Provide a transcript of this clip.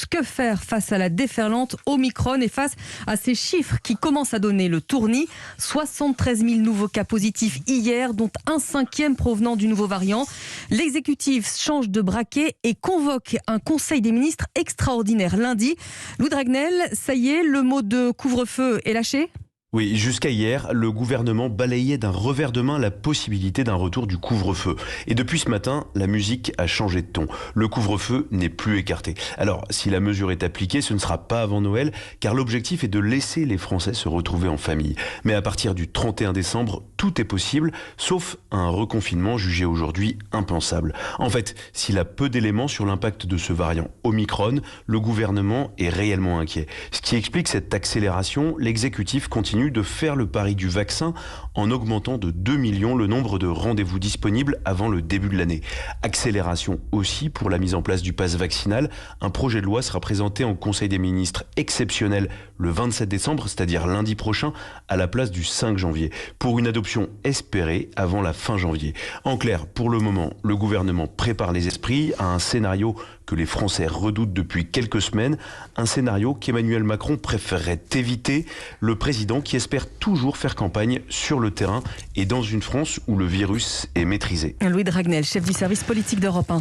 Que faire face à la déferlante Omicron et face à ces chiffres qui commencent à donner le tournis? 73 000 nouveaux cas positifs hier, dont un cinquième provenant du nouveau variant. L'exécutif change de braquet et convoque un conseil des ministres extraordinaire lundi. Louis Dragnel, ça y est, le mot de couvre-feu est lâché ? Oui, jusqu'à hier, le gouvernement balayait d'un revers de main la possibilité d'un retour du couvre-feu. Et depuis ce matin, la musique a changé de ton. Le couvre-feu n'est plus écarté. Alors, si la mesure est appliquée, ce ne sera pas avant Noël, car l'objectif est de laisser les Français se retrouver en famille. Mais à partir du 31 décembre, tout est possible, sauf un reconfinement jugé aujourd'hui impensable. En fait, s'il a peu d'éléments sur l'impact de ce variant Omicron, le gouvernement est réellement inquiet. Ce qui explique cette accélération, l'exécutif continue de faire le pari du vaccin en augmentant de 2 millions le nombre de rendez-vous disponibles avant le début de l'année. Accélération aussi pour la mise en place du pass vaccinal. Un projet de loi sera présenté en Conseil des ministres exceptionnel le 27 décembre, c'est-à-dire lundi prochain, à la place du 5 janvier, pour une adoption espérée avant la fin janvier. En clair, pour le moment, le gouvernement prépare les esprits à un scénario que les Français redoutent depuis quelques semaines, un scénario qu'Emmanuel Macron préférerait éviter, le président qui espère toujours faire campagne sur le terrain et dans une France où le virus est maîtrisé. Louis Dragnel, chef du service politique d'Europe 1.